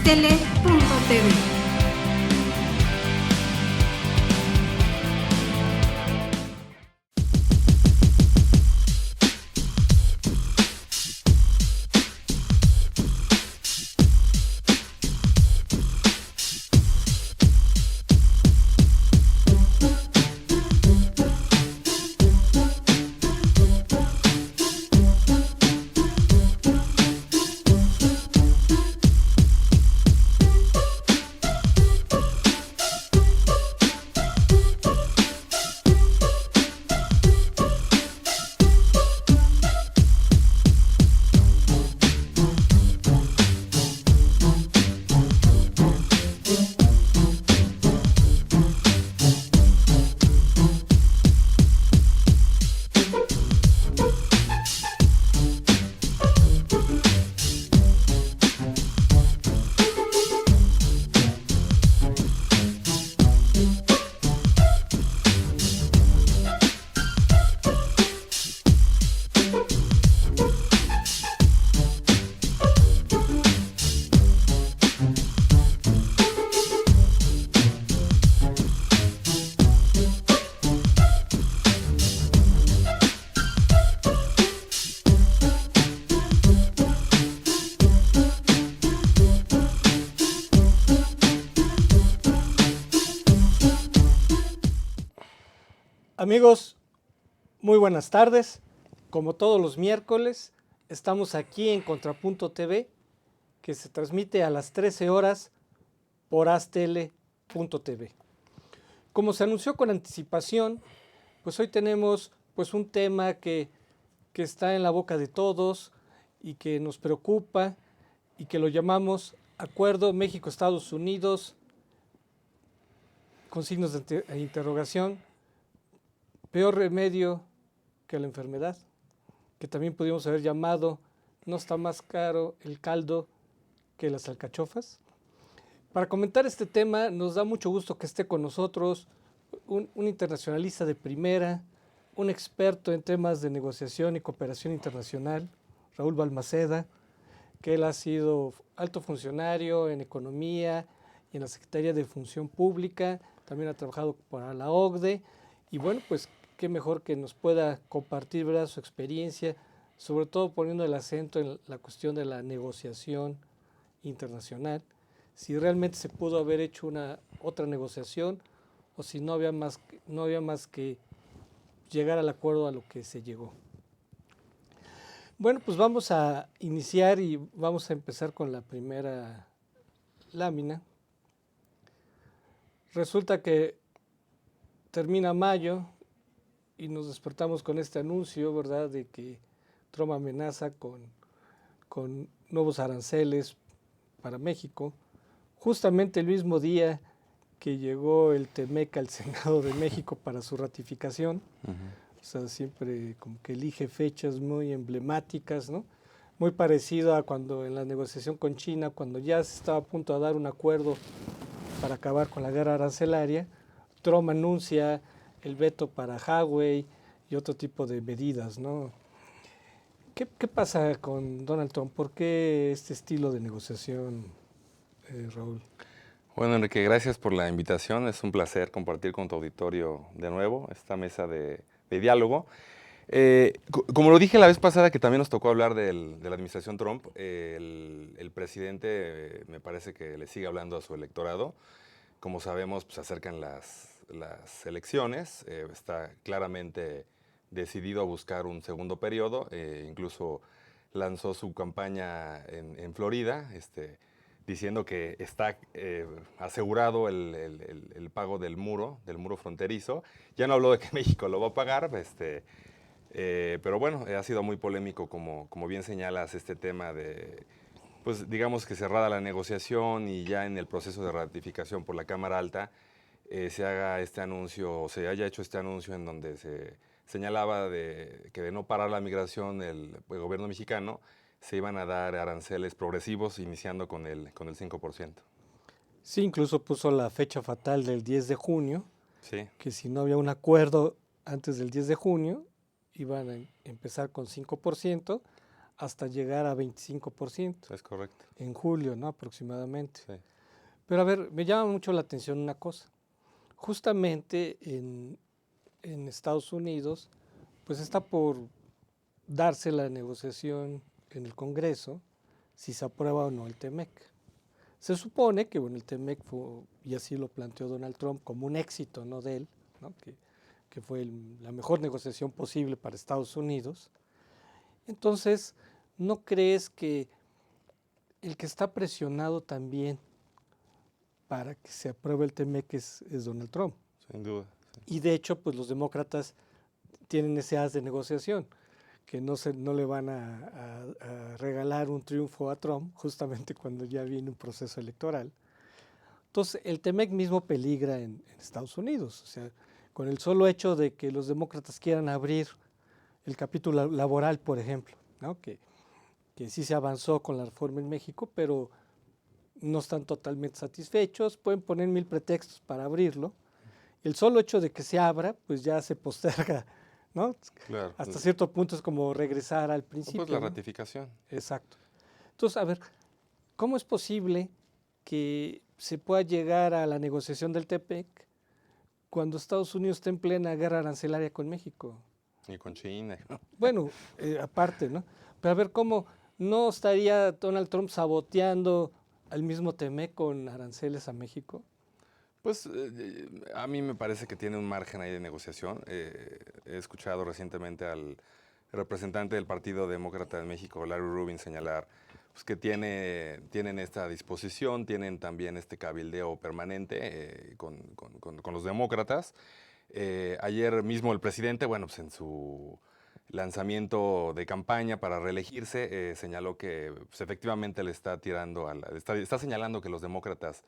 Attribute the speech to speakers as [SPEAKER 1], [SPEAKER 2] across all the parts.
[SPEAKER 1] astele.tv.
[SPEAKER 2] Amigos, muy buenas tardes. Como todos los miércoles, estamos aquí en Contrapunto TV, que se transmite a las 13 horas por astele.tv. Como se anunció con anticipación, pues hoy tenemos pues un tema que está en la boca de todos y que nos preocupa y que lo llamamos Acuerdo México-Estados Unidos con signos de interrogación. Peor remedio que la enfermedad, que también pudimos haber llamado no está más caro el caldo que las alcachofas. Para comentar este tema nos da mucho gusto que esté con nosotros un internacionalista de primera, un experto en temas de negociación y cooperación internacional, Raúl Balmaceda, que él ha sido alto funcionario en economía y en la Secretaría de Función Pública, también ha trabajado para la OCDE y bueno, pues qué mejor que nos pueda compartir, ¿verdad?, su experiencia, sobre todo poniendo el acento en la cuestión de la negociación internacional, si realmente se pudo haber hecho otra negociación o si no había más que llegar al acuerdo a lo que se llegó. Bueno, pues vamos a iniciar y vamos a empezar con la primera lámina. Resulta que termina mayo y nos despertamos con este anuncio, ¿verdad?, de que Trump amenaza con nuevos aranceles para México, justamente el mismo día que llegó el TEMEC al Senado de México para su ratificación. O sea, siempre como que elige fechas muy emblemáticas, ¿no? Muy parecido a cuando en la negociación con China, cuando ya se estaba a punto de dar un acuerdo para acabar con la guerra arancelaria, Trump anuncia el veto para Huawei y otro tipo de medidas, ¿no? ¿Qué pasa con Donald Trump? ¿Por qué este estilo de negociación, Raúl?
[SPEAKER 3] Bueno, Enrique, gracias por la invitación. Es un placer compartir con tu auditorio de nuevo esta mesa de diálogo. Como lo dije la vez pasada, que también nos tocó hablar de la administración Trump, el presidente me parece que le sigue hablando a su electorado. Como sabemos, pues acercan las elecciones, está claramente decidido a buscar un segundo periodo, incluso lanzó su campaña en Florida, diciendo que está asegurado el pago del muro fronterizo. Ya no habló de que México lo va a pagar, pero bueno, ha sido muy polémico, como bien señalas, este tema de, pues digamos que cerrada la negociación y ya en el proceso de ratificación por la Cámara Alta, se haga este anuncio, o se haya hecho este anuncio en donde se señalaba que de no parar la migración el gobierno mexicano, se iban a dar aranceles progresivos iniciando con el 5%.
[SPEAKER 2] Sí, incluso puso la fecha fatal del 10 de junio,
[SPEAKER 3] Sí.
[SPEAKER 2] que si no había un acuerdo antes del 10 de junio, iban a empezar con 5%, hasta llegar a 25%
[SPEAKER 3] Es correcto.
[SPEAKER 2] en julio, ¿no? Aproximadamente.
[SPEAKER 3] Sí.
[SPEAKER 2] Pero a ver, me llama mucho la atención una cosa. Justamente en Estados Unidos, pues está por darse la negociación en el Congreso si se aprueba o no el TEMEC. Se supone que bueno, el TEMEC fue, y así lo planteó Donald Trump, como un éxito, ¿no?, de él, ¿no?, que fue la mejor negociación posible para Estados Unidos. Entonces, ¿no crees que el que está presionado también para que se apruebe el TEMEC es Donald Trump?
[SPEAKER 3] Sin duda. Sí.
[SPEAKER 2] Y de hecho, pues los demócratas tienen ese as de negociación, que no le van a regalar un triunfo a Trump justamente cuando ya viene un proceso electoral. Entonces, el TEMEC mismo peligra en Estados Unidos. O sea, con el solo hecho de que los demócratas quieran abrir el capítulo laboral, por ejemplo, ¿no?, que sí se avanzó con la reforma en México, pero no están totalmente satisfechos, pueden poner 1000 pretextos para abrirlo. El solo hecho de que se abra, pues ya se posterga, ¿no?
[SPEAKER 3] Claro.
[SPEAKER 2] Hasta cierto punto es como regresar al principio.
[SPEAKER 3] Pues la
[SPEAKER 2] ¿no?
[SPEAKER 3] ratificación.
[SPEAKER 2] Exacto. Entonces, a ver, ¿cómo es posible que se pueda llegar a la negociación del TEPEC cuando Estados Unidos está en plena guerra arancelaria con México?
[SPEAKER 3] Y con China. ¿no?
[SPEAKER 2] Bueno, aparte, ¿no? Pero a ver, ¿cómo no estaría Donald Trump saboteando al mismo TEMEC con aranceles a México?
[SPEAKER 3] Pues a mí me parece que tiene un margen ahí de negociación. He escuchado recientemente al representante del Partido Demócrata de México, Larry Rubin, señalar pues, que tienen esta disposición, tienen también este cabildeo permanente con los demócratas. Ayer mismo el presidente, bueno, pues en su lanzamiento de campaña para reelegirse, señaló que pues, efectivamente le está tirando, está señalando que los demócratas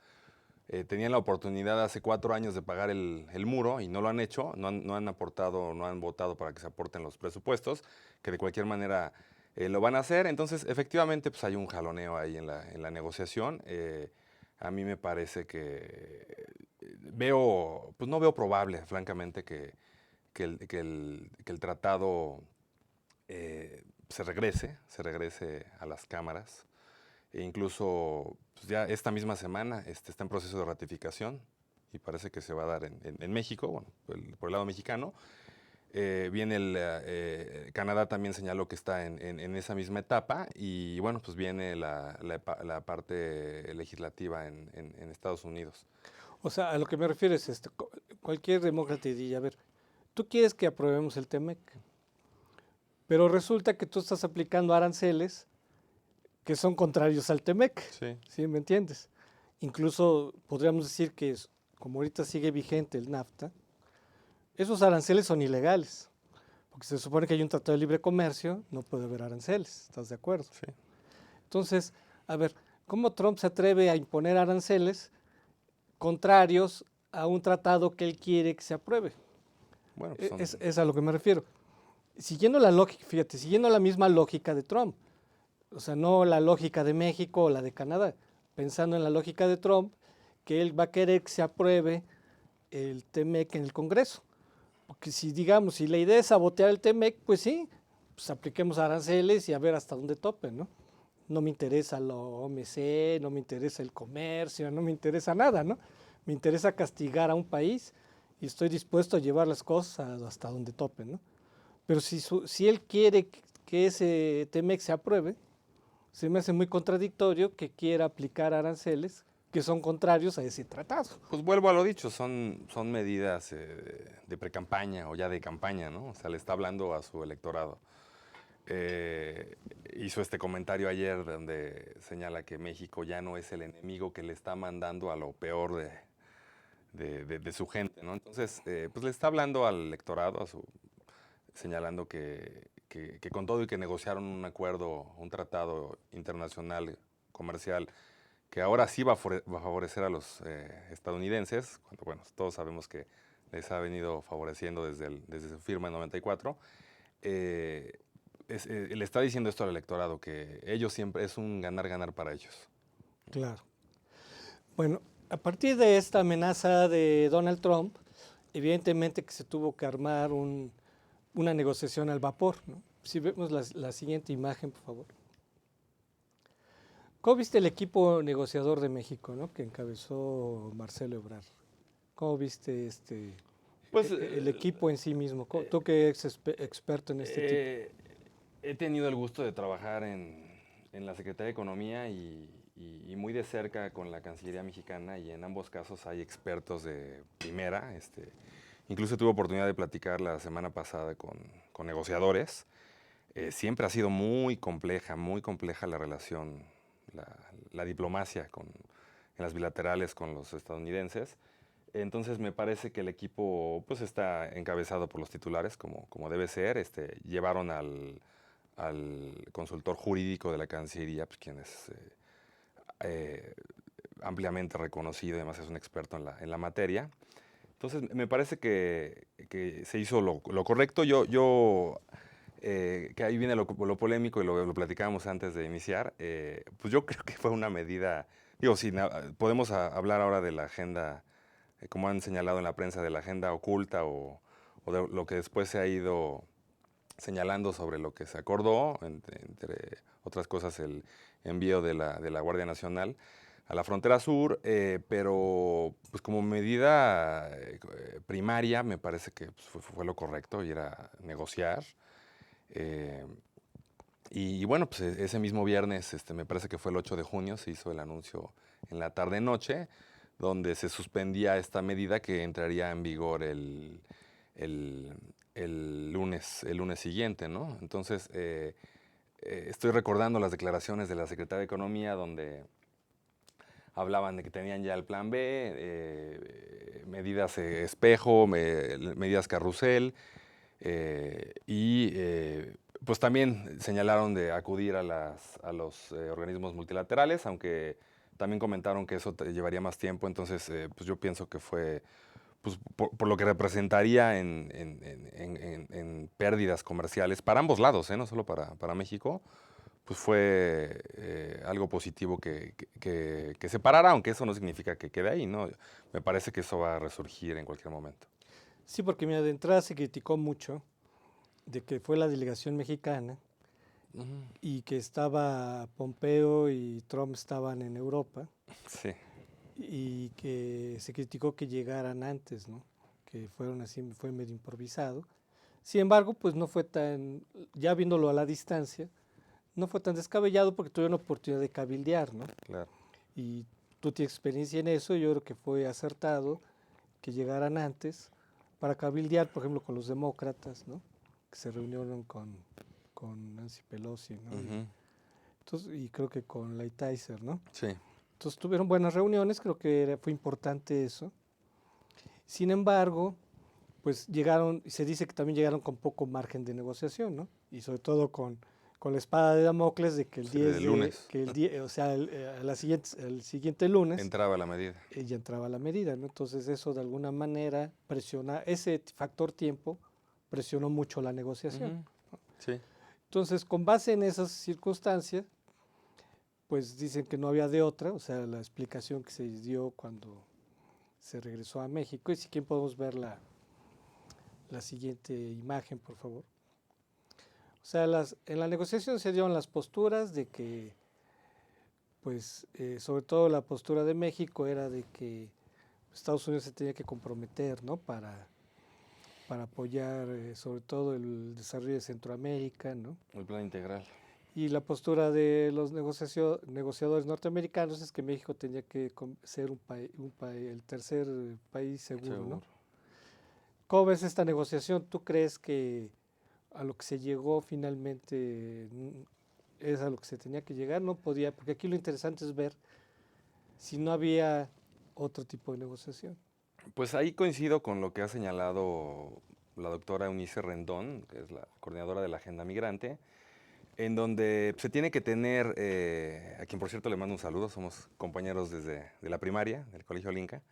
[SPEAKER 3] tenían la oportunidad hace 4 años de pagar el muro y no lo han hecho, no han aportado, no han votado para que se aporten los presupuestos, que de cualquier manera lo van a hacer. Entonces, efectivamente, pues hay un jaloneo ahí en la negociación. A mí me parece que pues no veo probable, francamente, que el tratado se regrese a las cámaras. E incluso pues ya esta misma semana está en proceso de ratificación y parece que se va a dar en México, bueno, por el lado mexicano. Viene Canadá también señaló que está en esa misma etapa y bueno, pues viene la parte legislativa en Estados Unidos.
[SPEAKER 2] O sea, a lo que me refiero es cualquier demócrata diría, a ver, tú quieres que aprobemos el TEMEC, pero resulta que tú estás aplicando aranceles que son contrarios al TEMEC,
[SPEAKER 3] Sí.
[SPEAKER 2] ¿sí me entiendes? Incluso podríamos decir que, como ahorita sigue vigente el NAFTA, esos aranceles son ilegales, porque se supone que hay un tratado de libre comercio, no puede haber aranceles, ¿estás de acuerdo?
[SPEAKER 3] Sí.
[SPEAKER 2] Entonces, a ver, ¿cómo Trump se atreve a imponer aranceles contrarios a un tratado que él quiere que se apruebe?
[SPEAKER 3] Bueno, pues
[SPEAKER 2] Es a lo que me refiero. Siguiendo la lógica, fíjate, siguiendo la misma lógica de Trump, o sea, no la lógica de México o la de Canadá, pensando en la lógica de Trump, que él va a querer que se apruebe el TEMEC en el Congreso. Porque si la idea es sabotear el TEMEC, pues sí, pues apliquemos aranceles y a ver hasta dónde topen, ¿no? No me interesa lo OMC, no me interesa el comercio, no me interesa nada, ¿no? Me interesa castigar a un país y estoy dispuesto a llevar las cosas hasta donde topen, ¿no? Pero si él quiere que ese TEMEC se apruebe, se me hace muy contradictorio que quiera aplicar aranceles que son contrarios a ese tratado.
[SPEAKER 3] Pues vuelvo a lo dicho, son medidas de pre-campaña o ya de campaña, ¿no? O sea, le está hablando a su electorado. Hizo este comentario ayer donde señala que México ya no es el enemigo que le está mandando a lo peor de su gente, ¿no? Entonces, pues le está hablando al electorado, señalando que con todo y que negociaron un acuerdo, un tratado internacional comercial que ahora sí va a favorecer a los estadounidenses, cuando bueno, todos sabemos que les ha venido favoreciendo desde su firma en 94, le está diciendo esto al electorado, que ellos siempre es un ganar-ganar para ellos.
[SPEAKER 2] Claro. Bueno, a partir de esta amenaza de Donald Trump, evidentemente que se tuvo que armar una negociación al vapor, ¿no? Si vemos la siguiente imagen, por favor. ¿Cómo viste el equipo negociador de México, ¿no? Que encabezó Marcelo Ebrard? ¿Cómo viste
[SPEAKER 3] Pues
[SPEAKER 2] el equipo en sí mismo? Tú que eres experto en este tipo.
[SPEAKER 3] he tenido el gusto de trabajar en la Secretaría de Economía y muy de cerca con la Cancillería mexicana, y en ambos casos hay expertos de primera. Incluso tuve oportunidad de platicar la semana pasada con negociadores. Siempre ha sido muy compleja la relación, la diplomacia en las bilaterales con los estadounidenses. Entonces me parece que el equipo pues está encabezado por los titulares como debe ser. Llevaron al consultor jurídico de la Cancillería, pues, quien es eh, ampliamente reconocido, además es un experto en la materia. Entonces me parece que se hizo lo correcto. Que ahí viene lo polémico y lo platicábamos antes de iniciar. Pues yo creo que fue una medida, digo, podemos hablar ahora de la agenda, como han señalado en la prensa, de la agenda oculta o de lo que después se ha ido señalando sobre lo que se acordó, entre otras cosas el envío de la Guardia Nacional a la frontera sur, pero pues como medida primaria me parece que pues, fue lo correcto, y era negociar. Eh, y bueno, pues ese mismo viernes, me parece que fue el 8 de junio, se hizo el anuncio en la tarde-noche, donde se suspendía esta medida que entraría en vigor el, el lunes siguiente, ¿no? Entonces, estoy recordando las declaraciones de la Secretaría de Economía, donde hablaban de que tenían ya el plan B, medidas espejo, medidas carrusel, pues también señalaron de acudir a los organismos multilaterales, aunque también comentaron que eso llevaría más tiempo. Entonces pues yo pienso que fue pues, por lo que representaría en pérdidas comerciales para ambos lados, no solo para México, pues fue algo positivo que se parara, aunque eso no significa que quede ahí, ¿no? Me parece que eso va a resurgir en cualquier momento.
[SPEAKER 2] Sí, porque mira, de entrada se criticó mucho de que fue la delegación mexicana y que estaba Pompeo y Trump estaban en Europa
[SPEAKER 3] Sí.
[SPEAKER 2] y que se criticó que llegaran antes, ¿no? Que fueron así, fue medio improvisado. Sin embargo, pues no fue tan, ya viéndolo a la distancia, no fue tan descabellado porque tuvieron oportunidad de cabildear, ¿no?
[SPEAKER 3] Claro.
[SPEAKER 2] Y tú tienes experiencia en eso, yo creo que fue acertado que llegaran antes para cabildear, por ejemplo, con los demócratas, ¿no? Que se reunieron con Nancy Pelosi, ¿no? Entonces, y creo que con Lighthizer, ¿no?
[SPEAKER 3] Sí.
[SPEAKER 2] Entonces tuvieron buenas reuniones, creo que fue importante eso. Sin embargo, pues llegaron, se dice que también llegaron con poco margen de negociación, ¿no? Y sobre todo con la espada de Damocles de que el
[SPEAKER 3] Sí,
[SPEAKER 2] 10
[SPEAKER 3] del
[SPEAKER 2] de,
[SPEAKER 3] lunes.
[SPEAKER 2] que o sea, el siguiente lunes
[SPEAKER 3] Entraba la medida.
[SPEAKER 2] ya entraba la medida, ¿no? Entonces eso de alguna manera ese factor tiempo presionó mucho la negociación.
[SPEAKER 3] Sí.
[SPEAKER 2] Entonces, con base en esas circunstancias, pues dicen que no había de otra, o sea, la explicación que se dio cuando se regresó a México. Y si quieren podemos ver la siguiente imagen, por favor. O sea, en la negociación se dieron las posturas de que, pues, sobre todo la postura de México era de que Estados Unidos se tenía que comprometer, ¿no? Para apoyar sobre todo el desarrollo de Centroamérica, ¿no?
[SPEAKER 3] El plan integral.
[SPEAKER 2] Y la postura de los negociadores norteamericanos es que México tenía que ser el tercer país seguro, ¿no? ¿Cómo ves esta negociación? ¿Tú crees que a lo que se llegó finalmente es a lo que se tenía que llegar? No podía, porque aquí lo interesante es ver si no había otro tipo de negociación.
[SPEAKER 3] Pues ahí coincido con lo que ha señalado la doctora Eunice Rendón, que es la coordinadora de la Agenda Migrante, en donde se tiene que tener, a quien por cierto le mando un saludo, somos compañeros de la primaria, del Colegio Linca.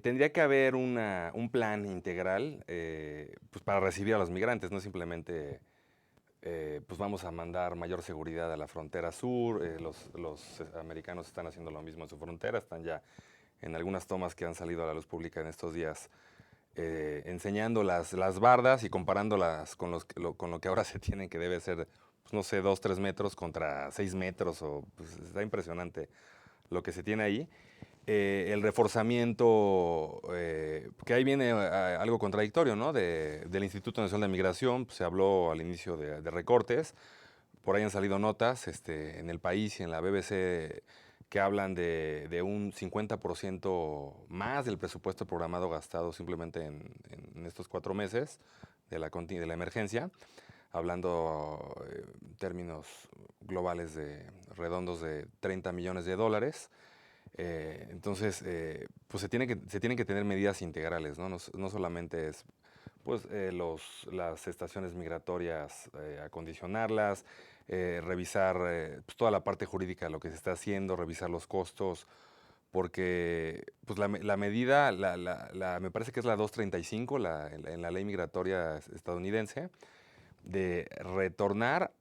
[SPEAKER 3] Tendría que haber un plan integral pues para recibir a los migrantes, no simplemente pues vamos a mandar mayor seguridad a la frontera sur. Los americanos están haciendo lo mismo en su frontera, están ya en algunas tomas que han salido a la luz pública en estos días enseñando las bardas y comparándolas con lo que ahora se tienen, que debe ser, pues, no sé, 2, 3 metros contra 6 metros, pues, está impresionante lo que se tiene ahí. El reforzamiento, que ahí viene algo contradictorio, ¿no? Del Instituto Nacional de Migración, pues, se habló al inicio de recortes, por ahí han salido notas en El País y en la BBC que hablan de un 50% más del presupuesto programado gastado simplemente en estos 4 meses de la emergencia, hablando en términos globales redondos de $30 millones. Entonces, pues se tienen que tener medidas integrales, ¿no? No solamente es pues, las estaciones migratorias, acondicionarlas, revisar pues, toda la parte jurídica de lo que se está haciendo, revisar los costos, porque pues, la medida, me parece que es la 235, en la ley migratoria estadounidense, de retornar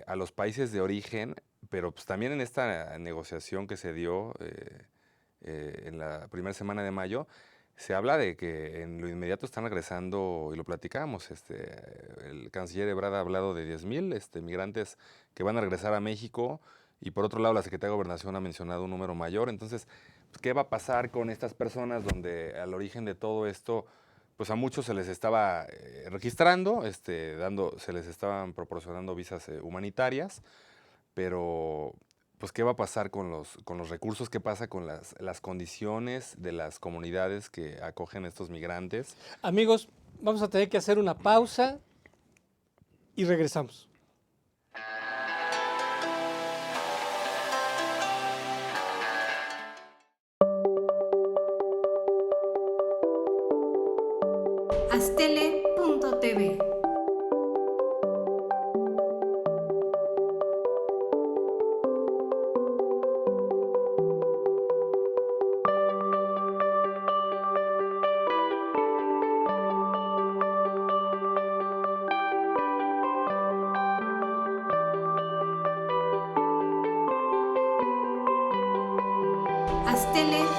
[SPEAKER 3] a los países de origen, pero pues, también en esta negociación que se dio en la primera semana de mayo, se habla de que en lo inmediato están regresando, y lo platicamos, el canciller Ebrard ha hablado de 10,000 migrantes que van a regresar a México, y por otro lado la Secretaría de Gobernación ha mencionado un número mayor. Entonces, pues, ¿qué va a pasar con estas personas donde al origen de todo esto, pues a muchos se les estaba registrando, se les estaban proporcionando visas humanitarias, pero pues qué va a pasar con los recursos, qué pasa con las condiciones de las comunidades que acogen a estos migrantes?
[SPEAKER 2] Amigos, vamos a tener que hacer una pausa y regresamos.
[SPEAKER 1] Astele.tv. Astele.tv.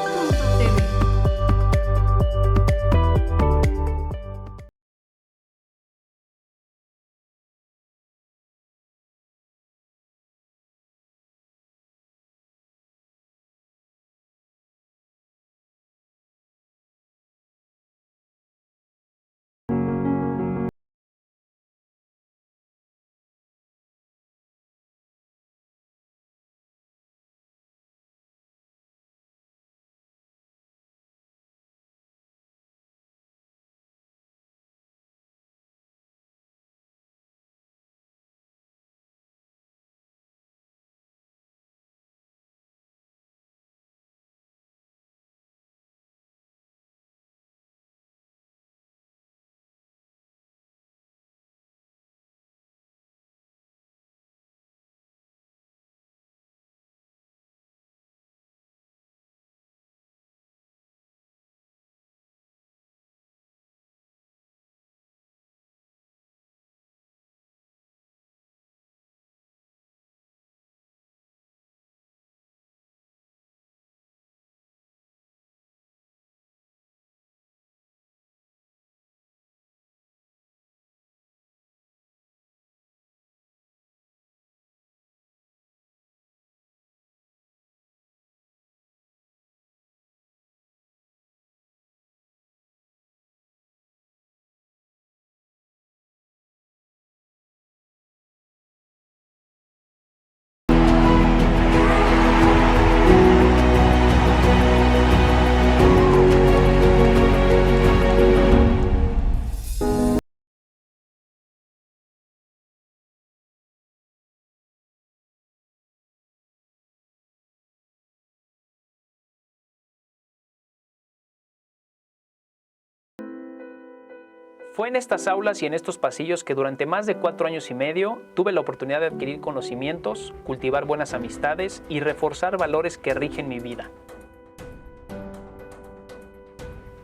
[SPEAKER 4] Fue en estas aulas y en estos pasillos que durante más de 4 años y medio tuve la oportunidad de adquirir conocimientos, cultivar buenas amistades y reforzar valores que rigen mi vida.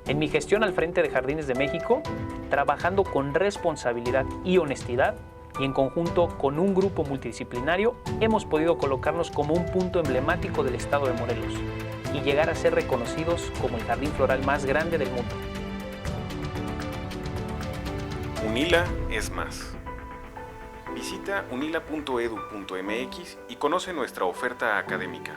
[SPEAKER 4] En mi gestión al frente de Jardines de México, trabajando con responsabilidad y honestidad, y en conjunto con un grupo multidisciplinario, hemos podido colocarnos como un punto emblemático del estado de Morelos y llegar a ser reconocidos como el jardín floral más grande del mundo.
[SPEAKER 1] UNILA es más. Visita unila.edu.mx y conoce nuestra oferta académica.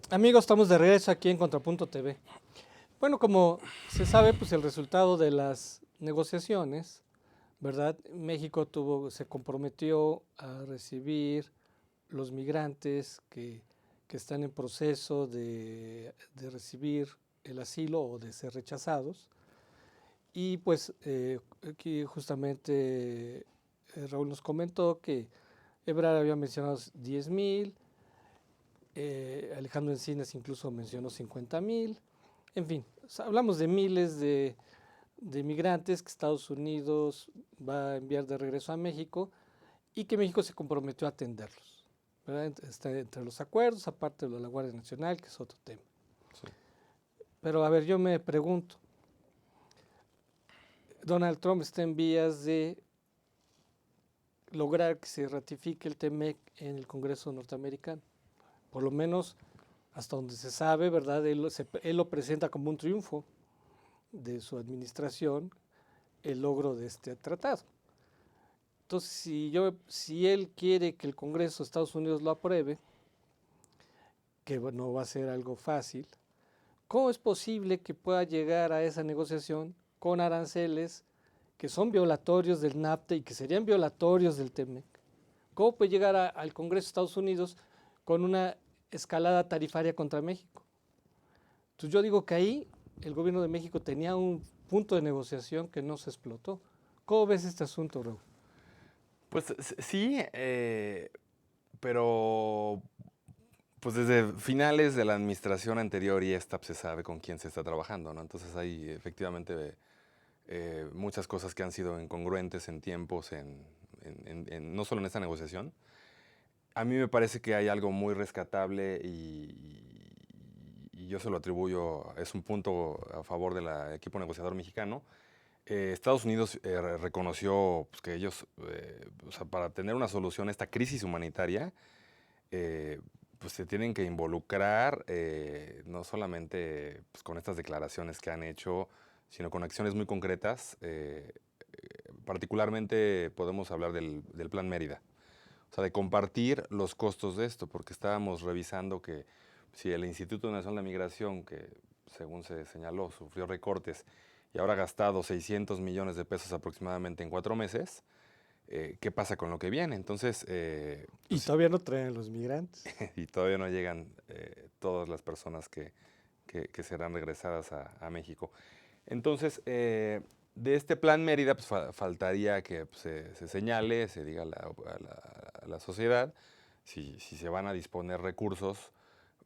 [SPEAKER 2] Amigos, estamos de regreso aquí en Contrapunto TV. Bueno, como se sabe, pues el resultado de las negociaciones, ¿verdad? México se comprometió a recibir los migrantes que están en proceso de recibir el asilo o de ser rechazados. Y pues aquí justamente Raúl nos comentó que Ebrard había mencionado 10,000. Alejandro Encinas incluso mencionó 50,000. En fin, hablamos de miles de migrantes que Estados Unidos va a enviar de regreso a México y que México se comprometió a atenderlos, ¿verdad? Está entre los acuerdos, aparte de la Guardia Nacional, que es otro tema.
[SPEAKER 3] Sí.
[SPEAKER 2] Pero a ver, yo me pregunto, Donald Trump está en vías de lograr que se ratifique el TEMEC en el Congreso norteamericano. Por lo menos hasta donde se sabe, ¿verdad? Él lo presenta como un triunfo de su administración, el logro de este tratado. Entonces, si él quiere que el Congreso de Estados Unidos lo apruebe, que no va a ser algo fácil, ¿cómo es posible que pueda llegar a esa negociación con aranceles que son violatorios del NAFTA y que serían violatorios del TEMEC? ¿Cómo puede llegar al Congreso de Estados Unidos con una escalada tarifaria contra México? Entonces yo digo que ahí el gobierno de México tenía un punto de negociación que no se explotó. ¿Cómo ves este asunto, Raúl?
[SPEAKER 3] Pues sí, pero pues desde finales de la administración anterior y esta pues, se sabe con quién se está trabajando, ¿no? Entonces hay efectivamente muchas cosas que han sido incongruentes en tiempos, no solo en esta negociación. A mí me parece que hay algo muy rescatable y yo se lo atribuyo, es un punto a favor del equipo negociador mexicano. Estados Unidos reconoció pues, que ellos, o sea, para tener una solución a esta crisis humanitaria, pues se tienen que involucrar no solamente pues, con estas declaraciones que han hecho, sino con acciones muy concretas. Particularmente podemos hablar del Plan Mérida. O sea, de compartir los costos de esto, porque estábamos revisando que si el Instituto Nacional de Migración, que según se señaló, sufrió recortes y ahora ha gastado 600 millones de pesos aproximadamente en 4 meses, ¿qué pasa con lo que viene? Entonces...
[SPEAKER 2] y todavía no traen los migrantes.
[SPEAKER 3] y todavía no llegan todas las personas que serán regresadas a México. Entonces, de este plan Mérida, pues faltaría que pues, se señale, se diga a la sociedad si se van a disponer recursos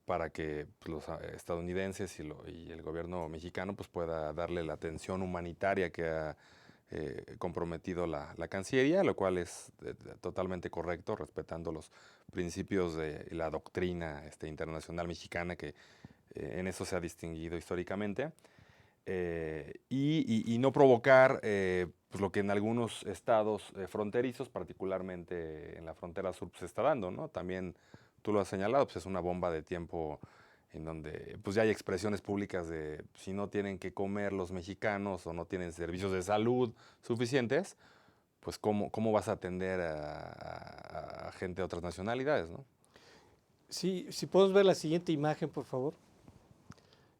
[SPEAKER 3] para que pues, los estadounidenses y el gobierno mexicano pues, pueda darle la atención humanitaria que ha comprometido la Cancillería, lo cual es totalmente correcto, respetando los principios de la doctrina internacional mexicana que en eso se ha distinguido históricamente. Y no provocar pues lo que en algunos estados fronterizos, particularmente en la frontera sur, pues, se está dando, ¿no? También tú lo has señalado, pues es una bomba de tiempo en donde pues ya hay expresiones públicas de si no tienen que comer los mexicanos o no tienen servicios de salud suficientes, pues cómo vas a atender a gente de otras nacionalidades, ¿no?
[SPEAKER 2] Sí, si podemos ver la siguiente imagen, por favor.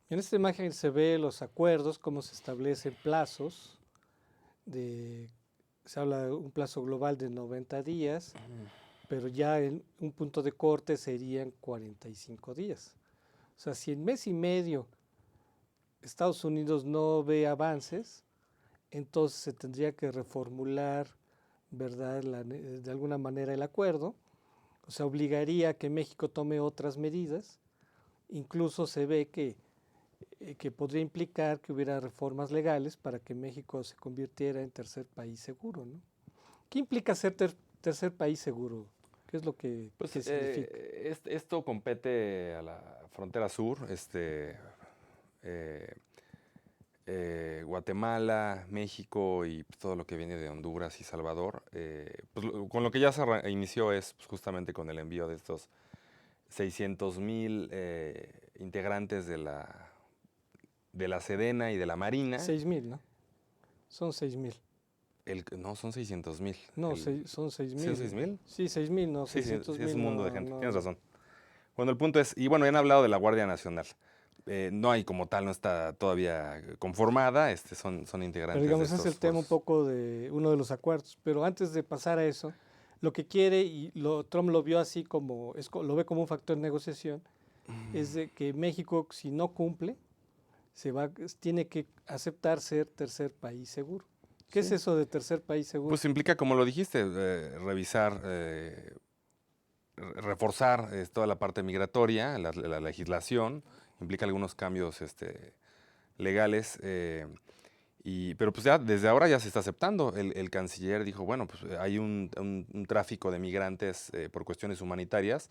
[SPEAKER 2] En esta imagen se ve los acuerdos, cómo se establecen plazos. Se habla de un plazo global de 90 días, pero ya en un punto de corte serían 45 días. O sea, si en mes y medio Estados Unidos no ve avances, entonces se tendría que reformular, ¿verdad?, de alguna manera el acuerdo. O sea, obligaría a que México tome otras medidas incluso se ve que podría implicar que hubiera reformas legales para que México se convirtiera en tercer país seguro, ¿no? ¿Qué implica ser tercer país seguro? ¿Qué es lo que
[SPEAKER 3] Pues
[SPEAKER 2] qué significa?
[SPEAKER 3] esto compete a la frontera sur, Guatemala, México y pues, todo lo que viene de Honduras y Salvador. Con lo que ya se inició es pues, justamente con el envío de estos 600,000 integrantes de la Sedena y de la Marina.
[SPEAKER 2] 6,000, ¿no? Son 6,000.
[SPEAKER 3] No, son 600,000.
[SPEAKER 2] No, son 6,000.
[SPEAKER 3] ¿Sí, 6,000?
[SPEAKER 2] Sí, 6,000, no,
[SPEAKER 3] Sí,
[SPEAKER 2] 600,000.
[SPEAKER 3] es un mundo de
[SPEAKER 2] no,
[SPEAKER 3] gente,
[SPEAKER 2] no.
[SPEAKER 3] tienes razón. Bueno, el punto es, y bueno, ya han hablado de la Guardia Nacional. No hay como tal, no está todavía conformada, son integrantes.
[SPEAKER 2] Pero digamos,
[SPEAKER 3] de
[SPEAKER 2] ese es
[SPEAKER 3] estos
[SPEAKER 2] el tema un
[SPEAKER 3] fuerzas.
[SPEAKER 2] poco de uno de los acuerdos. Pero antes de pasar a eso, lo que quiere, y Trump lo vio así como, lo ve como un factor de negociación, es de que México, si no cumple, tiene que aceptar ser tercer país seguro. ¿Qué es eso de tercer país seguro?
[SPEAKER 3] Pues implica, como lo dijiste, revisar, reforzar toda la parte migratoria, la legislación, implica algunos cambios legales, pero pues ya desde ahora ya se está aceptando. El canciller dijo, bueno, pues hay un tráfico de migrantes por cuestiones humanitarias,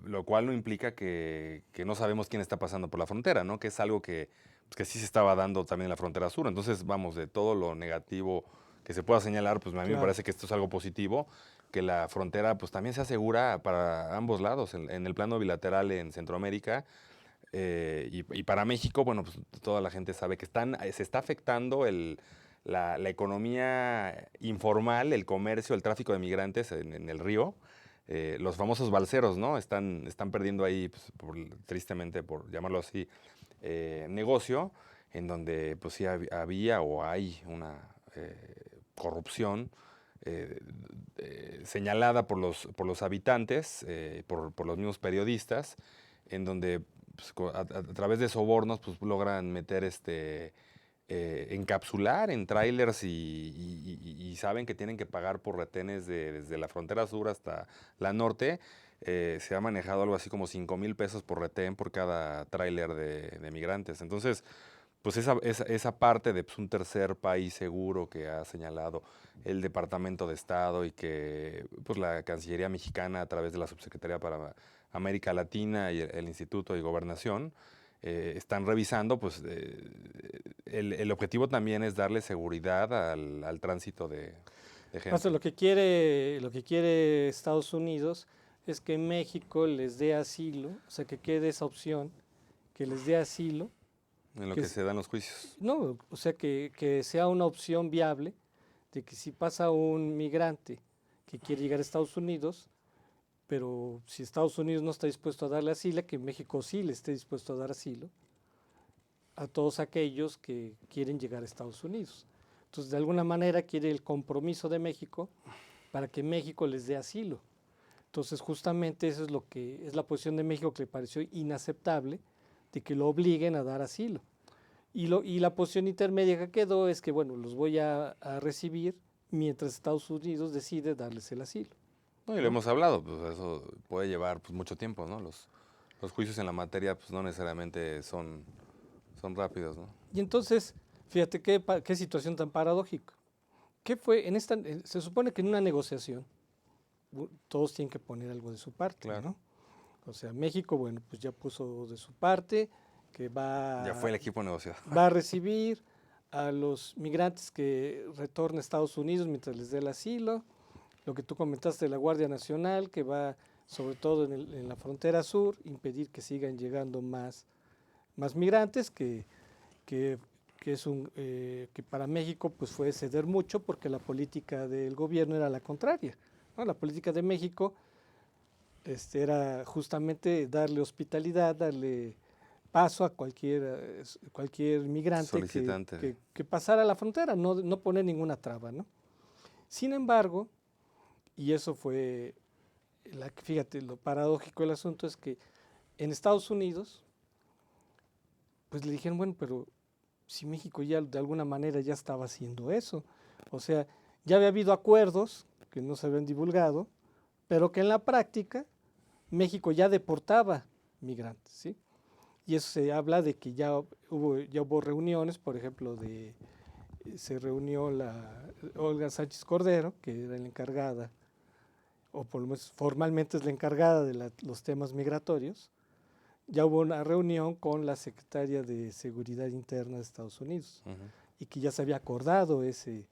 [SPEAKER 3] lo cual no implica que no sabemos quién está pasando por la frontera, ¿no? Que es algo que sí se estaba dando también en la frontera sur. Entonces, vamos, de todo lo negativo que se pueda señalar, pues a mí me parece que esto es algo positivo, que la frontera pues también se asegura para ambos lados, en el plano bilateral en Centroamérica. Y para México, bueno, pues toda la gente sabe que se está afectando la economía informal, el comercio, el tráfico de migrantes en el río. Los famosos balseros, ¿no? Están perdiendo ahí, pues, tristemente, por llamarlo así, negocio, en donde pues sí había o hay una corrupción señalada por los habitantes, por los mismos periodistas, en donde pues, a través de sobornos pues, logran meter encapsular en trailers y saben que tienen que pagar por retenes desde la frontera sur hasta la norte. Se ha manejado algo así como 5,000 pesos por retén por cada tráiler de migrantes. Entonces, pues esa parte de pues, un tercer país seguro que ha señalado el Departamento de Estado y que pues, la Cancillería Mexicana a través de la Subsecretaría para América Latina y el Instituto de Gobernación, están revisando, pues el objetivo también es darle seguridad al tránsito de gente.
[SPEAKER 2] Entonces, lo que quiere Estados Unidos es que México les dé asilo, o sea, que quede esa opción, que les dé asilo.
[SPEAKER 3] En lo que se dan los juicios.
[SPEAKER 2] No, o sea, que sea una opción viable de que si pasa un migrante que quiere llegar a Estados Unidos, pero si Estados Unidos no está dispuesto a darle asilo, que México sí le esté dispuesto a dar asilo a todos aquellos que quieren llegar a Estados Unidos. Entonces, de alguna manera quiere el compromiso de México para que México les dé asilo. Entonces, justamente eso es lo que es la posición de México, que le pareció inaceptable, de que lo obliguen a dar asilo. Y la posición intermedia que quedó es que, bueno, los voy a recibir mientras Estados Unidos decide darles el asilo.
[SPEAKER 3] No, y lo hemos hablado, pues eso puede llevar pues, mucho tiempo, ¿no? Los juicios en la materia pues, no necesariamente son rápidos, ¿no?
[SPEAKER 2] Y entonces, fíjate qué situación tan paradójica. ¿Qué fue se supone que en una negociación todos tienen que poner algo de su parte,
[SPEAKER 3] Claro.
[SPEAKER 2] ¿no? O sea, México, bueno, pues ya puso de su parte, que
[SPEAKER 3] Ya fue el equipo negociador.
[SPEAKER 2] va a recibir a los migrantes que retornen a Estados Unidos mientras les dé el asilo. Lo que tú comentaste de la Guardia Nacional, que va sobre todo en la frontera sur, impedir que sigan llegando más migrantes, que para México pues fue ceder mucho porque la política del gobierno era la contraria, ¿no? La política de México era justamente darle hospitalidad, darle paso a cualquier migrante
[SPEAKER 3] Solicitante.
[SPEAKER 2] que pasara la frontera, no poner ninguna traba, ¿no? Sin embargo, y eso fue, fíjate, lo paradójico del asunto es que en Estados Unidos, pues le dijeron, bueno, pero si México ya de alguna manera ya estaba haciendo eso, o sea, ya había habido acuerdos que no se habían divulgado, pero que en la práctica México ya deportaba migrantes, ¿sí? Y eso se habla de que ya hubo reuniones, por ejemplo, se reunió la Olga Sánchez Cordero, que era la encargada, o por lo menos formalmente es la encargada de los temas migratorios. Ya hubo una reunión con la secretaria de Seguridad Interna de Estados Unidos y que ya se había acordado ese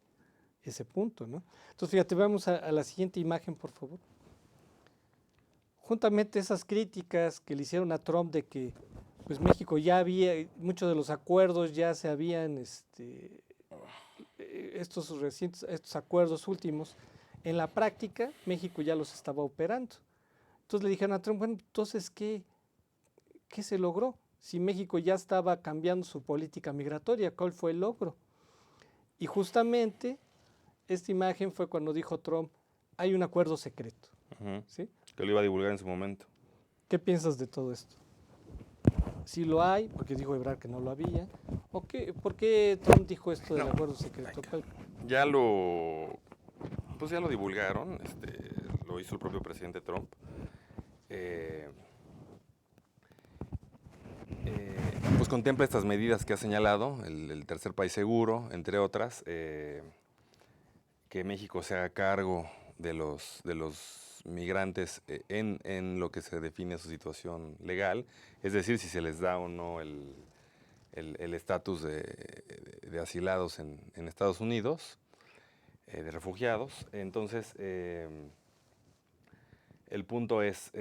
[SPEAKER 2] punto, ¿no? Entonces, fíjate, vamos a la siguiente imagen, por favor. Juntamente esas críticas que le hicieron a Trump de que pues México ya había, muchos de los acuerdos ya se habían, estos acuerdos últimos, en la práctica México ya los estaba operando. Entonces le dijeron a Trump, bueno, entonces, ¿qué se logró? Si México ya estaba cambiando su política migratoria, ¿cuál fue el logro? Y justamente esta imagen fue cuando dijo Trump, hay un acuerdo secreto. ¿Sí?
[SPEAKER 3] Que lo iba a divulgar en su momento.
[SPEAKER 2] ¿Qué piensas de todo esto? Si lo hay, porque dijo Ebrard que no lo había, ¿por qué Trump dijo esto del acuerdo secreto?
[SPEAKER 3] Pues ya lo divulgaron, lo hizo el propio presidente Trump. Pues contempla estas medidas que ha señalado, el tercer país seguro, entre otras, que México se haga cargo de los migrantes en lo que se define su situación legal, es decir, si se les da o no el estatus de asilados en Estados Unidos, de refugiados. Entonces, el punto es,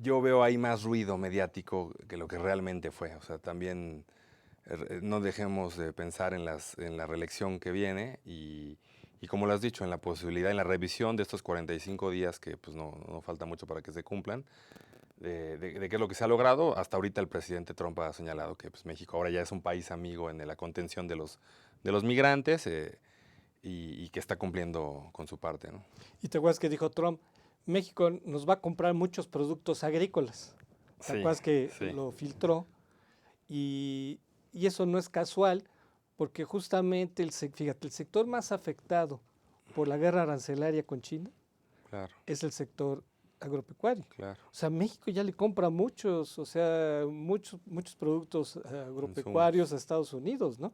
[SPEAKER 3] yo veo ahí más ruido mediático que lo que realmente fue. O sea, también no dejemos de pensar en la reelección que viene y como lo has dicho, en la posibilidad, en la revisión de estos 45 días que pues no falta mucho para que se cumplan, de qué es lo que se ha logrado. Hasta ahorita el presidente Trump ha señalado que pues, México ahora ya es un país amigo en la contención de los migrantes y que está cumpliendo con su parte, ¿no?
[SPEAKER 2] Y te acuerdas que dijo Trump, México nos va a comprar muchos productos agrícolas. ¿Te acuerdas que lo filtró? Y eso no es casual, porque justamente, fíjate, el sector más afectado por la guerra arancelaria con China es el sector agropecuario.
[SPEAKER 3] Claro.
[SPEAKER 2] O sea, México ya le compra muchos productos agropecuarios a Estados Unidos, ¿no?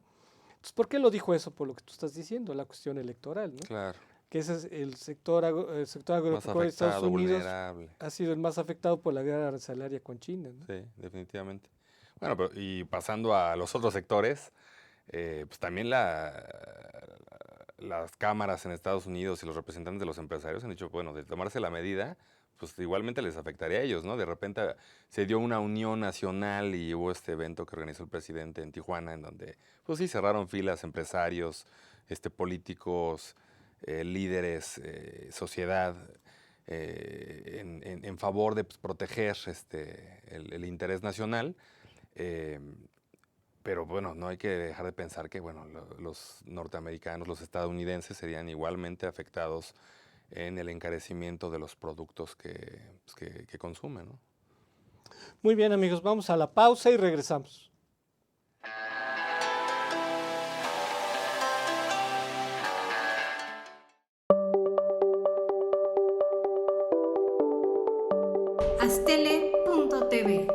[SPEAKER 2] Entonces, ¿por qué lo dijo eso? Por lo que tú estás diciendo, la cuestión electoral, ¿no?
[SPEAKER 3] Claro.
[SPEAKER 2] Que ese es el sector agropecuario de Estados Unidos vulnerable. Ha sido el más afectado por la guerra arancelaria con China, ¿no?
[SPEAKER 3] Sí, definitivamente. Bueno, y pasando a los otros sectores, pues también las cámaras en Estados Unidos y los representantes de los empresarios han dicho, bueno, de tomarse la medida, pues igualmente les afectaría a ellos, ¿no? De repente se dio una unión nacional y hubo este evento que organizó el presidente en Tijuana, en donde, pues sí, cerraron filas empresarios, políticos, líderes, sociedad, en favor de pues, proteger el interés nacional. Pero bueno, no hay que dejar de pensar que bueno, los norteamericanos, los estadounidenses serían igualmente afectados en el encarecimiento de los productos que consumen, ¿no?
[SPEAKER 2] Muy bien, amigos, vamos a la pausa y regresamos.
[SPEAKER 5] Astele.tv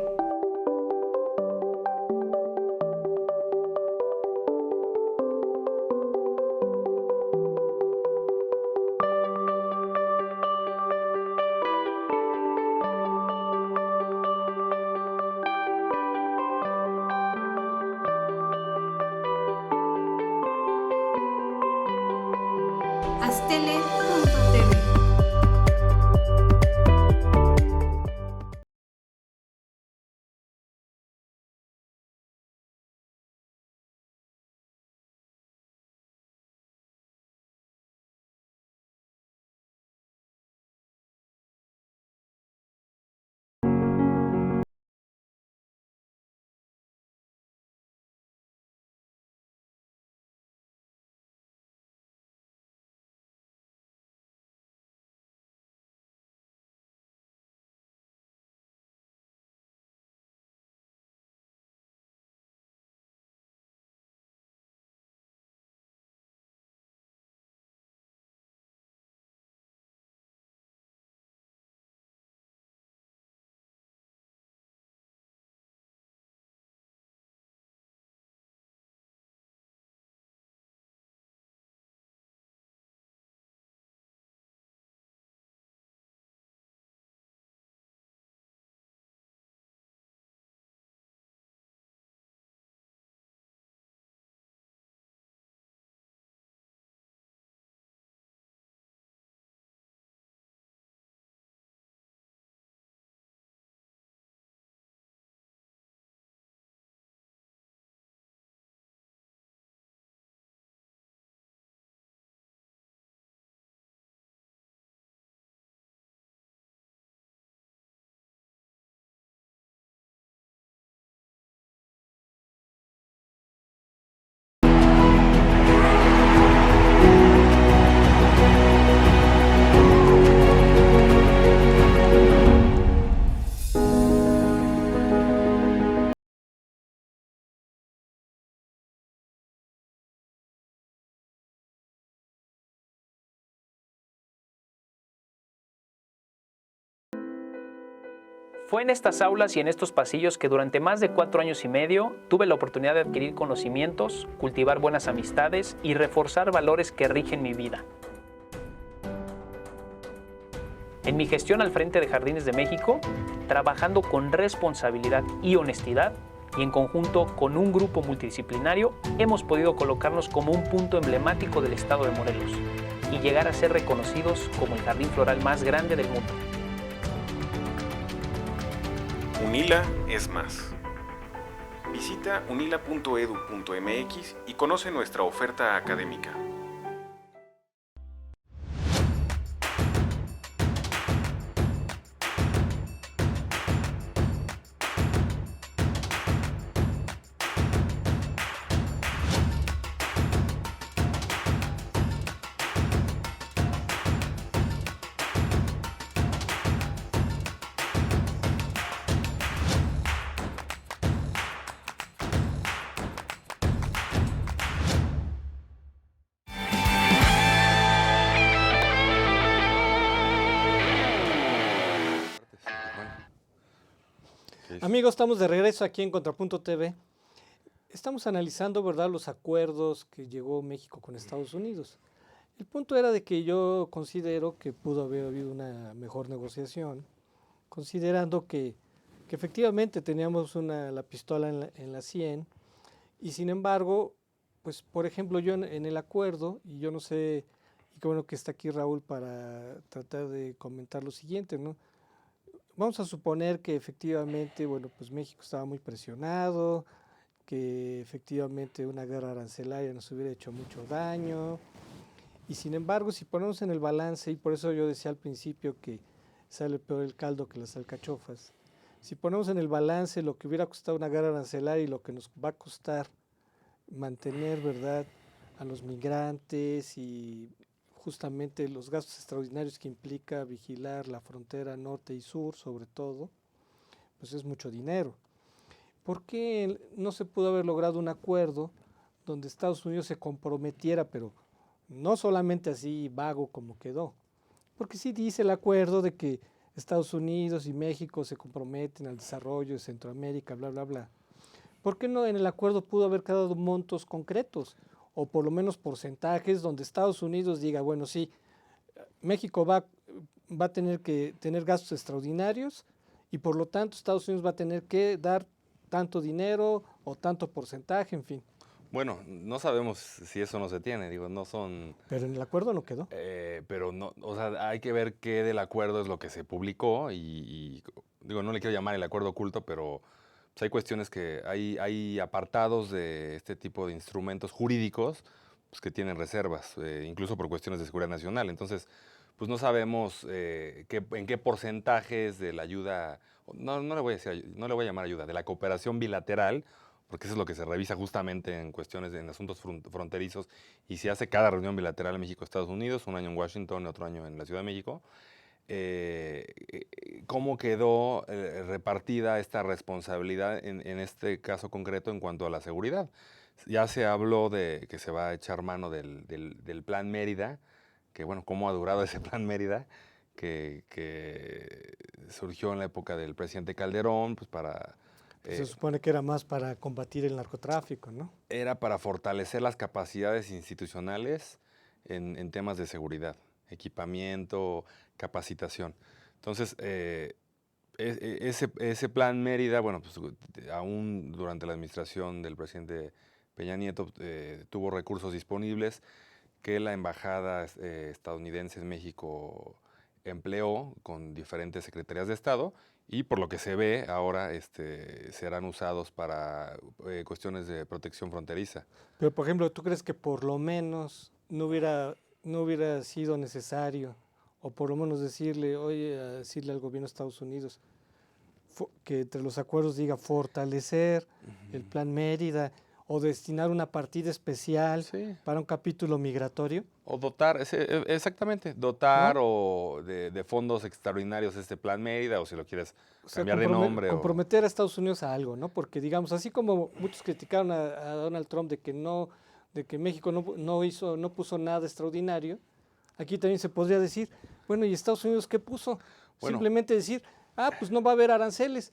[SPEAKER 5] Astele.tv
[SPEAKER 4] Fue en estas aulas y en estos pasillos que durante más de 4 años y medio tuve la oportunidad de adquirir conocimientos, cultivar buenas amistades y reforzar valores que rigen mi vida. En mi gestión al frente de Jardines de México, trabajando con responsabilidad y honestidad, y en conjunto con un grupo multidisciplinario, hemos podido colocarnos como un punto emblemático del estado de Morelos y llegar a ser reconocidos como el jardín floral más grande del mundo.
[SPEAKER 1] UNILA es más. Visita unila.edu.mx y conoce nuestra oferta académica.
[SPEAKER 2] Amigos, estamos de regreso aquí en Contrapunto TV. Estamos analizando, ¿verdad?, los acuerdos que llegó México con Estados Unidos. El punto era de que yo considero que pudo haber habido una mejor negociación, considerando que efectivamente teníamos la pistola en la 100, y sin embargo, pues por ejemplo yo en el acuerdo, y yo no sé, y qué bueno que está aquí Raúl para tratar de comentar lo siguiente, ¿no? Vamos a suponer que efectivamente, bueno, pues México estaba muy presionado, que efectivamente una guerra arancelaria nos hubiera hecho mucho daño, y sin embargo, si ponemos en el balance, y por eso yo decía al principio que sale peor el caldo que las alcachofas, si ponemos en el balance lo que hubiera costado una guerra arancelaria y lo que nos va a costar mantener, ¿verdad?, a los migrantes y justamente los gastos extraordinarios que implica vigilar la frontera norte y sur, sobre todo, pues es mucho dinero. ¿Por qué no se pudo haber logrado un acuerdo donde Estados Unidos se comprometiera, pero no solamente así vago como quedó? Porque sí dice el acuerdo de que Estados Unidos y México se comprometen al desarrollo de Centroamérica, bla, bla, bla. ¿Por qué no en el acuerdo pudo haber quedado montos concretos? O por lo menos porcentajes donde Estados Unidos diga, bueno, sí, México va a tener que tener gastos extraordinarios y por lo tanto Estados Unidos va a tener que dar tanto dinero o tanto porcentaje, en fin.
[SPEAKER 3] Bueno, no sabemos si eso no se tiene, digo, no son...
[SPEAKER 2] Pero en el acuerdo no quedó.
[SPEAKER 3] Pero no, o sea, hay que ver qué del acuerdo es lo que se publicó digo, no le quiero llamar el acuerdo oculto, pero pues hay cuestiones que hay apartados de este tipo de instrumentos jurídicos pues, que tienen reservas, incluso por cuestiones de seguridad nacional. Entonces, pues no sabemos en qué porcentajes de la ayuda, no le voy a decir, no le voy a llamar ayuda, de la cooperación bilateral, porque eso es lo que se revisa justamente en cuestiones, en asuntos fronterizos, y se hace cada reunión bilateral en México-Estados Unidos, un año en Washington, otro año en la Ciudad de México. ¿Cómo quedó repartida esta responsabilidad en este caso concreto en cuanto a la seguridad? Ya se habló de que se va a echar mano del Plan Mérida, que bueno, cómo ha durado ese Plan Mérida, que surgió en la época del presidente Calderón, pues para...
[SPEAKER 2] Se supone que era más para combatir el narcotráfico, ¿no?
[SPEAKER 3] Era para fortalecer las capacidades institucionales en temas de seguridad, equipamiento, capacitación. Entonces, ese plan Mérida, bueno, pues aún durante la administración del presidente Peña Nieto tuvo recursos disponibles que la embajada estadounidense en México empleó con diferentes secretarías de Estado y por lo que se ve ahora serán usados para cuestiones de protección fronteriza.
[SPEAKER 2] Pero, por ejemplo, ¿tú crees que por lo menos no hubiera sido necesario, o por lo menos decirle al gobierno de Estados Unidos que entre los acuerdos diga fortalecer el Plan Mérida o destinar una partida especial para un capítulo migratorio?
[SPEAKER 3] O dotar, exactamente, dotar
[SPEAKER 2] ¿no?
[SPEAKER 3] o de fondos extraordinarios este Plan Mérida, o si lo quieres cambiar de nombre.
[SPEAKER 2] Comprometer a Estados Unidos a algo, ¿no? Porque, digamos, así como muchos criticaron a Donald Trump de que México no puso nada extraordinario, aquí también se podría decir, bueno, ¿y Estados Unidos qué puso?
[SPEAKER 3] Bueno,
[SPEAKER 2] simplemente decir, pues no va a haber aranceles.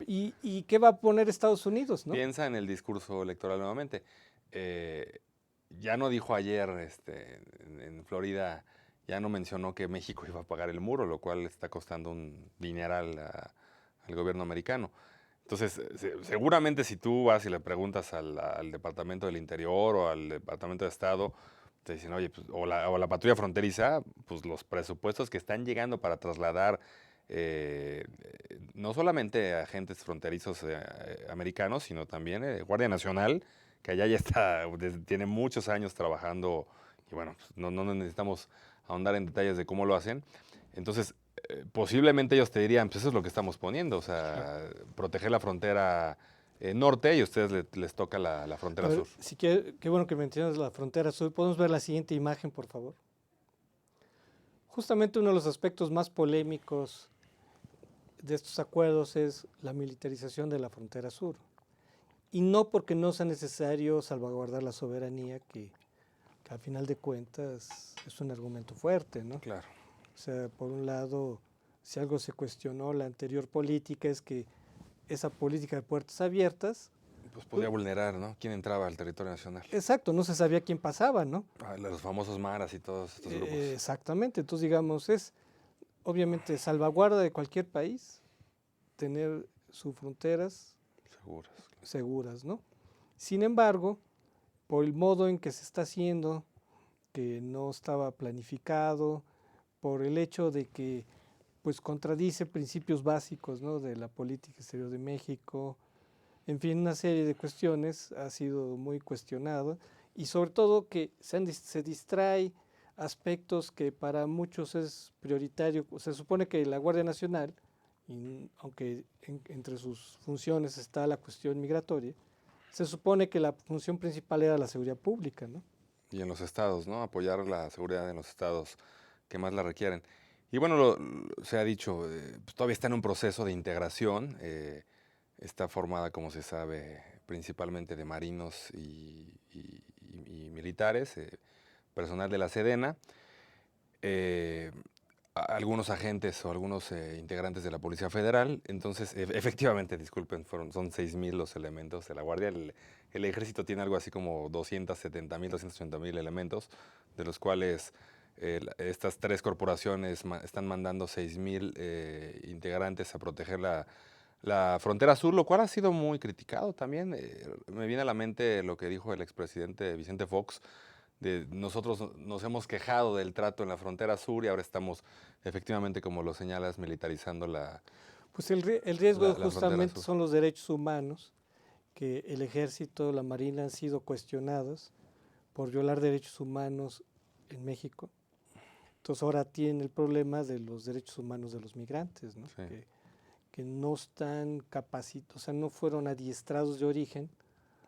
[SPEAKER 2] ¿Y qué va a poner Estados Unidos, no?
[SPEAKER 3] Piensa en el discurso electoral nuevamente. Ya no dijo ayer en Florida, ya no mencionó que México iba a pagar el muro, lo cual está costando un dineral al gobierno americano. Entonces, seguramente si tú vas y le preguntas al Departamento del Interior o al Departamento de Estado, te dicen, oye, pues, o la patrulla fronteriza, pues los presupuestos que están llegando para trasladar no solamente agentes fronterizos americanos, sino también Guardia Nacional, que allá ya está, tiene muchos años trabajando, y bueno, pues, no necesitamos ahondar en detalles de cómo lo hacen. Entonces, posiblemente ellos te dirían, pues eso es lo que estamos poniendo, o sea, proteger la frontera norte y a ustedes les toca la frontera sur.
[SPEAKER 2] Sí, qué bueno que mencionas la frontera sur. ¿Podemos ver la siguiente imagen, por favor? Justamente uno de los aspectos más polémicos de estos acuerdos es la militarización de la frontera sur. Y no porque no sea necesario salvaguardar la soberanía, que a final de cuentas es un argumento fuerte, ¿no?
[SPEAKER 3] Claro.
[SPEAKER 2] O sea, por un lado, si algo se cuestionó la anterior política es que esa política de puertas abiertas...
[SPEAKER 3] Pues podía vulnerar, ¿no? ¿Quién entraba al territorio nacional?
[SPEAKER 2] Exacto, no se sabía quién pasaba, ¿no?
[SPEAKER 3] Los famosos maras y todos estos grupos.
[SPEAKER 2] Exactamente, entonces digamos, es obviamente salvaguarda de cualquier país tener sus fronteras seguras, ¿no? Sin embargo, por el modo en que se está haciendo, que no estaba planificado, por el hecho de que pues contradice principios básicos, ¿no?, de la política exterior de México, en fin, una serie de cuestiones ha sido muy cuestionado y sobre todo que se distrae aspectos que para muchos es prioritario. Se supone que la Guardia Nacional, aunque entre sus funciones está la cuestión migratoria, se supone que la función principal era la seguridad pública, ¿no?
[SPEAKER 3] Y en los estados, ¿no? Apoyar la seguridad en los estados que más la requieren. Y bueno, se ha dicho, pues todavía está en un proceso de integración. Está formada, como se sabe, principalmente de marinos y militares, personal de la Sedena, algunos agentes o algunos integrantes de la Policía Federal. Entonces, efectivamente, disculpen, son 6,000 los elementos de la Guardia. El Ejército tiene algo así como 270,000, 280,000 elementos, de los cuales estas tres corporaciones están mandando 6,000 integrantes a proteger la frontera sur, lo cual ha sido muy criticado también. Me viene a la mente lo que dijo el expresidente Vicente Fox, de nosotros nos hemos quejado del trato en la frontera sur y ahora estamos, efectivamente, como lo señalas, militarizando la
[SPEAKER 2] Pues el riesgo
[SPEAKER 3] la
[SPEAKER 2] justamente son los derechos humanos, que el ejército, la marina han sido cuestionados por violar derechos humanos en México. Entonces ahora tienen el problema de los derechos humanos de los migrantes, ¿no?
[SPEAKER 3] Sí.
[SPEAKER 2] Que no están capacitados, o sea, no fueron adiestrados de origen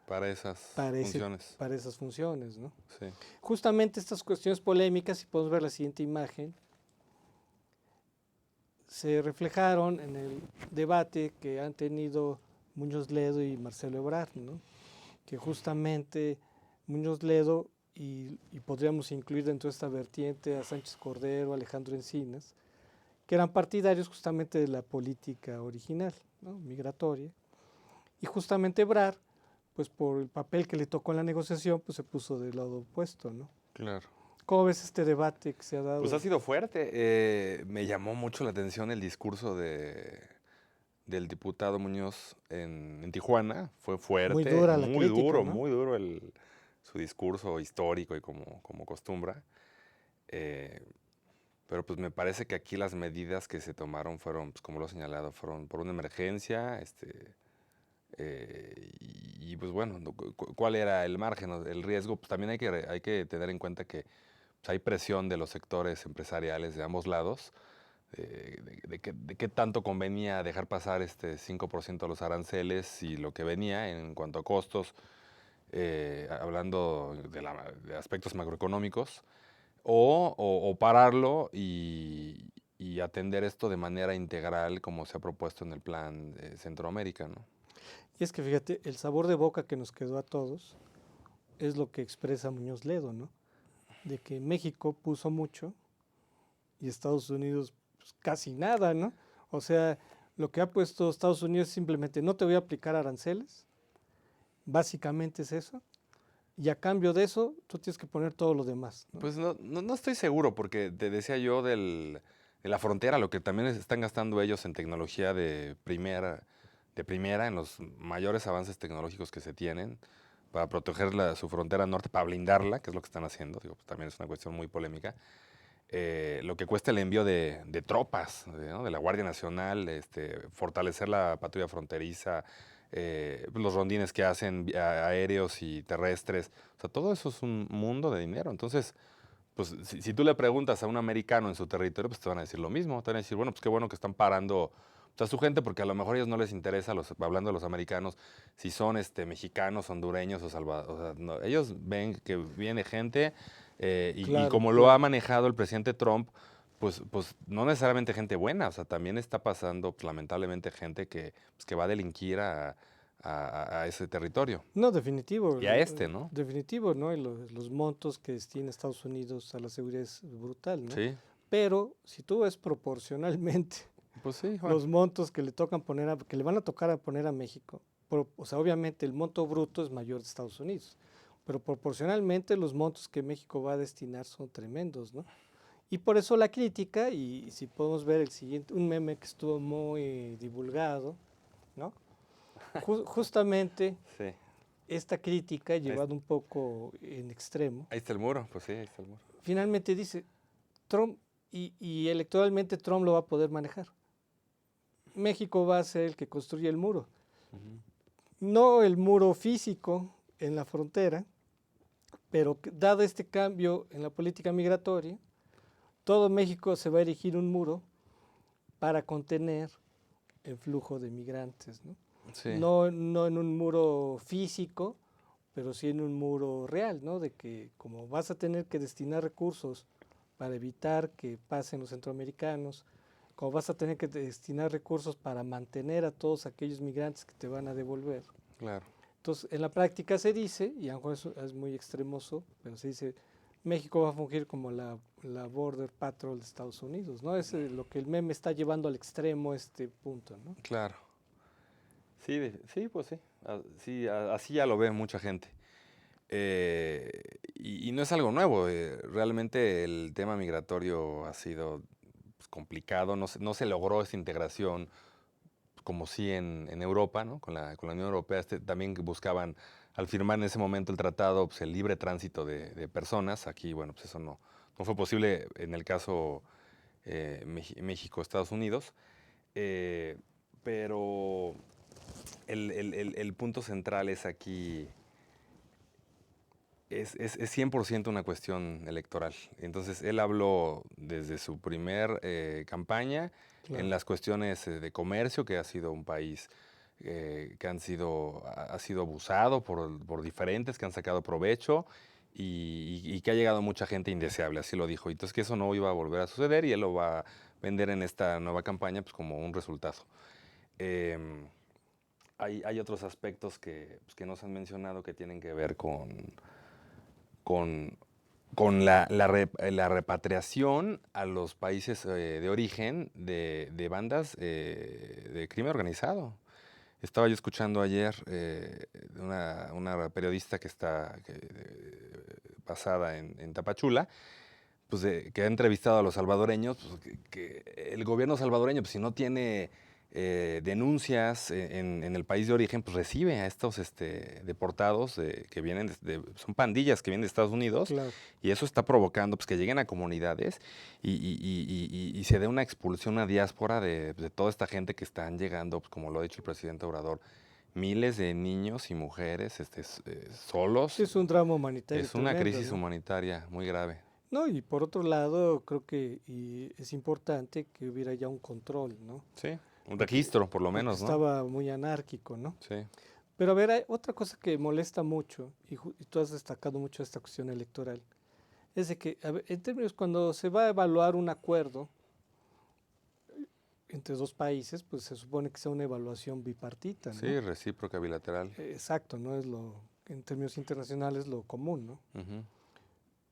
[SPEAKER 3] para esas funciones.
[SPEAKER 2] Para esas funciones, ¿no?
[SPEAKER 3] Sí.
[SPEAKER 2] Justamente estas cuestiones polémicas, si podemos ver la siguiente imagen, se reflejaron en el debate que han tenido Muñoz Ledo y Marcelo Ebrard, ¿no? Que justamente Muñoz Ledo, y podríamos incluir dentro de esta vertiente a Sánchez Cordero, Alejandro Encinas, que eran partidarios justamente de la política original, ¿no?, migratoria, y justamente Ebrard, pues por el papel que le tocó en la negociación, pues se puso del lado opuesto, ¿no?
[SPEAKER 3] Claro.
[SPEAKER 2] ¿Cómo ves este debate que se ha dado?
[SPEAKER 3] Pues ha sido fuerte. Me llamó mucho la atención el discurso del diputado Muñoz en Tijuana. Fue fuerte,
[SPEAKER 2] muy dura la crítica,
[SPEAKER 3] duro,
[SPEAKER 2] ¿no?
[SPEAKER 3] muy duro su discurso histórico y como costumbra. Pero pues me parece que aquí las medidas que se tomaron fueron, pues, como lo he señalado, fueron por una emergencia. Y pues bueno, ¿cuál era el margen, el riesgo? Pues también hay que tener en cuenta que pues, hay presión de los sectores empresariales de ambos lados, de qué tanto convenía dejar pasar 5% de los aranceles y lo que venía en cuanto a costos, hablando de aspectos macroeconómicos, o pararlo y atender esto de manera integral como se ha propuesto en el plan de Centroamérica, ¿no?
[SPEAKER 2] Y es que fíjate, el sabor de boca que nos quedó a todos es lo que expresa Muñoz Ledo, ¿no? De que México puso mucho y Estados Unidos pues, casi nada, ¿no? O sea, Lo que ha puesto Estados Unidos es simplemente no te voy a aplicar aranceles, básicamente es eso, y a cambio de eso tú tienes que poner todo lo demás, ¿no?
[SPEAKER 3] Pues no estoy seguro, porque te decía yo de la frontera, lo que también están gastando ellos en tecnología de primera, en los mayores avances tecnológicos que se tienen para proteger su frontera norte, para blindarla, que es lo que están haciendo. Digo, pues también es una cuestión muy polémica. Lo que cuesta el envío de tropas, ¿no? De la Guardia Nacional, fortalecer la patrulla fronteriza, los rondines que hacen aéreos y terrestres. O sea, todo eso es un mundo de dinero. Entonces, pues si tú le preguntas a un americano en su territorio, pues te van a decir lo mismo. Te van a decir, bueno, pues qué bueno que están parando a su gente, porque a lo mejor a ellos no les interesa, hablando de los americanos, si son mexicanos, hondureños o salvadoreños. O sea, no, ellos ven que viene gente y
[SPEAKER 2] Claro,
[SPEAKER 3] como lo ha manejado el presidente Trump, pues no necesariamente gente buena, o sea, también está pasando pues, lamentablemente gente que va a delinquir a ese territorio.
[SPEAKER 2] No, definitivo.
[SPEAKER 3] Y a ¿no?
[SPEAKER 2] Definitivo, ¿no? Y los montos que destina Estados Unidos a la seguridad es brutal, ¿no?
[SPEAKER 3] Sí,
[SPEAKER 2] Pero si tú ves proporcionalmente
[SPEAKER 3] pues sí.
[SPEAKER 2] los montos que le que le van a tocar a poner a México, o sea, obviamente el monto bruto es mayor de Estados Unidos, pero proporcionalmente los montos que México va a destinar son tremendos, ¿no? Y por eso la crítica, y si podemos ver un meme que estuvo muy divulgado, ¿no? Justamente
[SPEAKER 3] Sí.
[SPEAKER 2] esta crítica, llevada un poco en extremo,
[SPEAKER 3] Ahí está el muro, pues sí, ahí está el muro.
[SPEAKER 2] finalmente dice, Trump, y electoralmente Trump lo va a poder manejar. México va a ser el que construye el muro. No el muro físico en la frontera, pero dado este cambio en la política migratoria, todo México se va a erigir un muro para contener el flujo de migrantes, ¿no?
[SPEAKER 3] Sí.
[SPEAKER 2] No en un muro físico, pero sí en un muro real, ¿no? De que como vas a tener que destinar recursos para evitar que pasen los centroamericanos, como vas a tener que destinar recursos para mantener a todos aquellos migrantes que te van a devolver.
[SPEAKER 3] Claro.
[SPEAKER 2] Entonces, en la práctica se dice, y a lo mejor eso es muy extremoso, pero se dice, México va a fungir como la Border Patrol de Estados Unidos, ¿no? Es lo que el meme está llevando al extremo este punto, ¿no?
[SPEAKER 3] Claro. Sí, sí, pues sí. Sí, así ya lo ve mucha gente. Y no es algo nuevo. Realmente el tema migratorio ha sido pues, complicado. No se logró esa integración como sí en Europa, ¿no? Con la Unión Europea. También buscaban, al firmar en ese momento el tratado, pues, el libre tránsito de personas. Aquí, bueno, pues eso no fue posible en el caso México-Estados Unidos. Pero el punto central es aquí, es 100% una cuestión electoral. Entonces, él habló desde su primer campaña
[SPEAKER 2] Claro.
[SPEAKER 3] en las cuestiones de comercio, que ha sido un país que ha sido abusado por diferentes, que han sacado provecho y que ha llegado mucha gente indeseable, así lo dijo. Entonces, que eso no iba a volver a suceder y él lo va a vender en esta nueva campaña pues, como un resultado. Hay otros aspectos que no se han mencionado que tienen que ver con la repatriación a los países de origen de bandas de crimen organizado. Estaba yo escuchando ayer una periodista que está basada en Tapachula, pues que ha entrevistado a los salvadoreños, pues, que el gobierno salvadoreño, pues si no tiene denuncias en el país de origen, pues recibe a estos deportados que vienen, son pandillas que vienen de Estados Unidos,
[SPEAKER 2] Claro.
[SPEAKER 3] y eso está provocando pues, que lleguen a comunidades y se dé una expulsión, una diáspora de toda esta gente que están llegando, pues, como lo ha dicho el presidente Obrador, miles de niños y mujeres solos.
[SPEAKER 2] Sí, es un drama humanitario.
[SPEAKER 3] Es una
[SPEAKER 2] tremendo,
[SPEAKER 3] crisis
[SPEAKER 2] ¿no?
[SPEAKER 3] humanitaria muy grave.
[SPEAKER 2] No, y por otro lado, creo que es importante que hubiera ya un control, ¿no?
[SPEAKER 3] Sí, un registro por lo
[SPEAKER 2] Porque
[SPEAKER 3] menos, ¿no?
[SPEAKER 2] estaba muy anárquico, ¿no?
[SPEAKER 3] Sí.
[SPEAKER 2] Pero a ver, hay otra cosa que molesta mucho, y tú has destacado mucho esta cuestión electoral, es de que, a ver, en términos, cuando se va a evaluar un acuerdo entre dos países, pues se supone que sea una evaluación bipartita, ¿no?
[SPEAKER 3] Sí, recíproca, bilateral.
[SPEAKER 2] Exacto, ¿no? Es en términos internacionales, lo común, ¿no?
[SPEAKER 3] Ujú.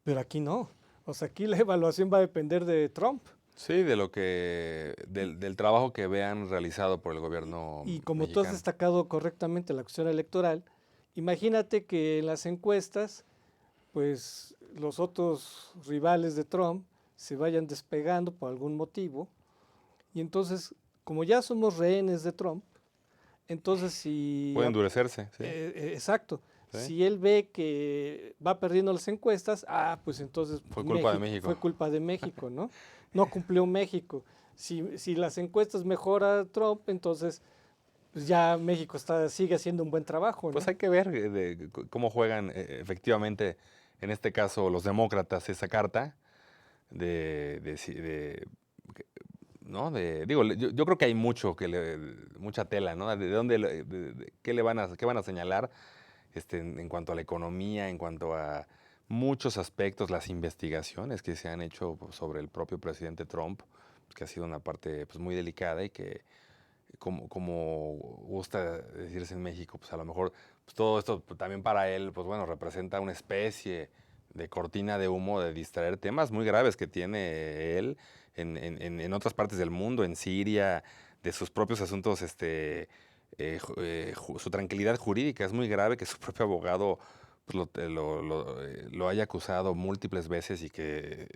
[SPEAKER 2] Pero aquí no. O sea, aquí la evaluación va a depender de Trump.
[SPEAKER 3] Sí, del trabajo que vean realizado por el gobierno
[SPEAKER 2] Y como tú has
[SPEAKER 3] mexicano.
[SPEAKER 2] destacado correctamente la cuestión electoral, imagínate que en las encuestas, pues los otros rivales de Trump se vayan despegando por algún motivo, y entonces, como ya somos rehenes de Trump, entonces si...
[SPEAKER 3] Puede endurecerse, sí.
[SPEAKER 2] exacto.
[SPEAKER 3] Sí.
[SPEAKER 2] Si él ve que va perdiendo las encuestas, pues entonces
[SPEAKER 3] Fue culpa de México.
[SPEAKER 2] fue culpa de México, ¿no? No cumplió México. Si las encuestas mejora Trump, entonces pues ya México sigue haciendo un buen trabajo, ¿no?
[SPEAKER 3] Pues hay que ver cómo juegan efectivamente, en este caso, los demócratas esa carta ¿no? Digo, yo creo que hay mucha tela, ¿no? De dónde, qué van a señalar en cuanto a la economía, en cuanto a muchos aspectos, las investigaciones que se han hecho pues, sobre el propio presidente Trump, que ha sido una parte pues, muy delicada y que, como gusta decirse en México, pues a lo mejor pues, todo esto pues, también para él, pues bueno, representa una especie de cortina de humo de distraer temas muy graves que tiene él en otras partes del mundo, en Siria, de sus propios asuntos, su tranquilidad jurídica. Es muy grave que su propio abogado pues, lo haya acusado múltiples veces y que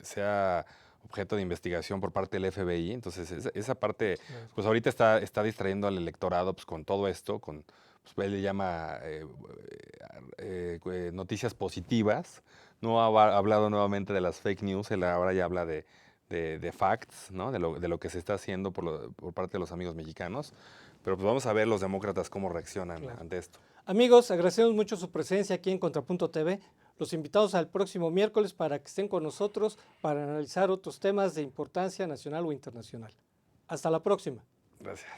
[SPEAKER 3] sea objeto de investigación por parte del FBI. Entonces, esa parte,
[SPEAKER 2] Claro.
[SPEAKER 3] pues ahorita está distrayendo al electorado pues, con todo esto, pues, él le llama noticias positivas. No ha hablado nuevamente de las fake news, él ahora ya habla de facts, ¿no? De lo que se está haciendo por parte de los amigos mexicanos. Pero pues vamos a ver los demócratas cómo reaccionan
[SPEAKER 2] Claro.
[SPEAKER 3] ante esto.
[SPEAKER 2] Amigos, agradecemos mucho su presencia aquí en Contrapunto TV. Los invitamos al próximo miércoles para que estén con nosotros para analizar otros temas de importancia nacional o internacional. Hasta la próxima.
[SPEAKER 3] Gracias.